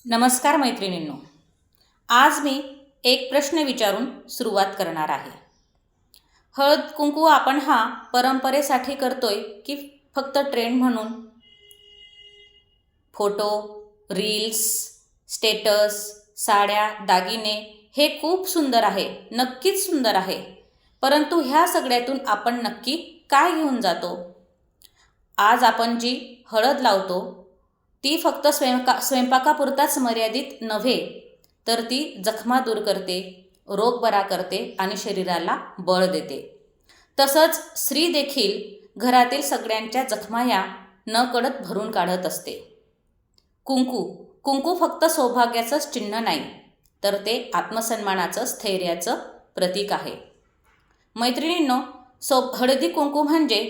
नमस्कार मैत्रिणींनो, आज मी एक प्रश्न विचारून सुरुवात करणार आहे. हळद कुंकू आपण हा परंपरेसाठी करतोय की फक्त ट्रेंड म्हणून? फोटो, रील्स, स्टेटस, साड्या, दागिने हे खूप सुंदर आहे, नक्कीच सुंदर आहे. परंतु ह्या सगळ्यातून आपण नक्की काय घेऊन जातो? आज आपण जी हळद लावतो ती फक्त स्वयंपाकापुरताच मर्यादित नव्हे, तर ती जखमा दूर करते, रोग बरा करते आणि शरीराला बळ देते. तसंच स्त्री देखील घरातील सगळ्यांच्या जखमा या नकळत भरून काढत असते. कुंकू फक्त सौभाग्याचंच चिन्ह नाही, तर ते आत्मसन्मानाचं, स्थैर्याचं प्रतीक आहे. मैत्रिणींनो, हळदी कुंकू म्हणजे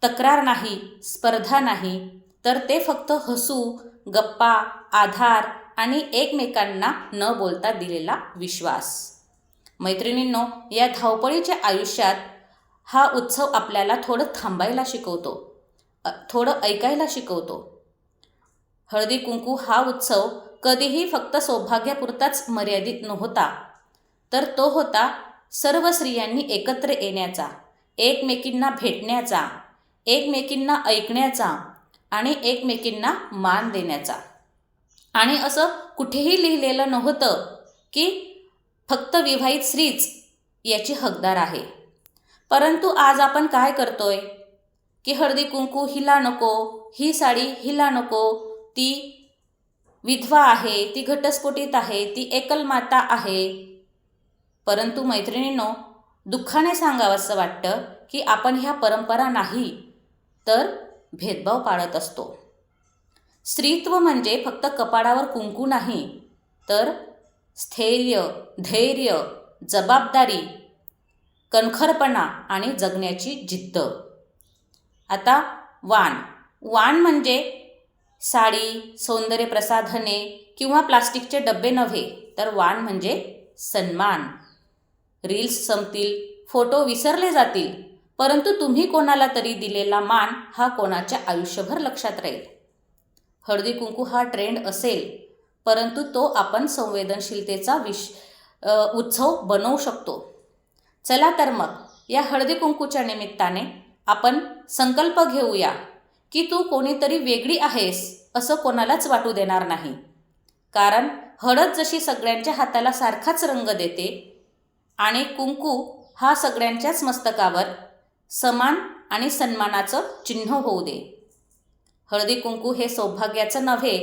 तक्रार नाही, स्पर्धा नाही, तर ते फक्त हसू, गप्पा, आधार आणि एकमेकांना न बोलता दिलेला विश्वास. मैत्रिणींनो, या धावपळीच्या आयुष्यात हा उत्सव आपल्याला थोडं थांबायला शिकवतो, थोडं ऐकायला शिकवतो. हळदी कुंकू हा उत्सव कधीही फक्त सौभाग्यापुरताच मर्यादित नव्हता, तर तो होता सर्व स्त्रियांनी एकत्र येण्याचा, एकमेकींना भेटण्याचा, एकमेकींना ऐकण्याचा आणि एकमेकींना मान देण्याचा. आणि असं कुठेही लिहिलेलं नव्हतं की फक्त विवाहित स्त्रीच याची हकदार आहे. परंतु आज आपण काय करतोय की हळदी कुंकू हिला नको, ही साडी हिला नको, ती विधवा आहे, ती घटस्फोटित आहे, ती एकलमाता आहे. परंतु मैत्रिणींनो, दुःखाने सांगावंसं वाटतं की आपण ह्या परंपरा नाही तर भेदभाव पाळत असतो. स्त्रीत्व म्हणजे फक्त कपाळावर कुंकू नाही, तर स्थैर्य, धैर्य, जबाबदारी, कणखरपणा आणि जगण्याची जिद्द. आता वाण म्हणजे साडी, सौंदर्य प्रसाधने किंवा प्लास्टिकचे डबे नव्हे, तर वाण म्हणजे सन्मान. रील्स संपतील, फोटो विसरले जातील, परंतु तुम्ही कोणाला तरी दिलेला मान हा कोणाच्या आयुष्यभर लक्षात राहील. हळदी कुंकू हा ट्रेंड असेल, परंतु तो आपण संवेदनशीलतेचा उत्सव बनवू शकतो. चला तर मग या हळदी कुंकूच्या निमित्ताने आपण संकल्प घेऊया की तू कोणीतरी वेगळी आहेस असं कोणालाच वाटू देणार नाही. कारण हळद जशी सगळ्यांच्या हाताला सारखाच रंग देते आणि कुंकू हा सगळ्यांच्याच मस्तकावर समान आणि सन्मानाचं चिन्ह होऊ दे. हळदी कुंकू हे सौभाग्याचं नव्हे,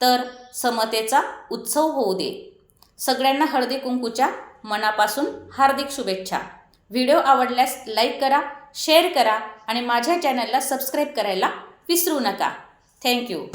तर समतेचा उत्सव होऊ दे. सगळ्यांना हळदी कुंकूच्या मनापासून हार्दिक शुभेच्छा. व्हिडिओ आवडल्यास लाईक करा, शेअर करा आणि माझ्या चॅनलला सबस्क्राईब करायला विसरू नका. थँक्यू.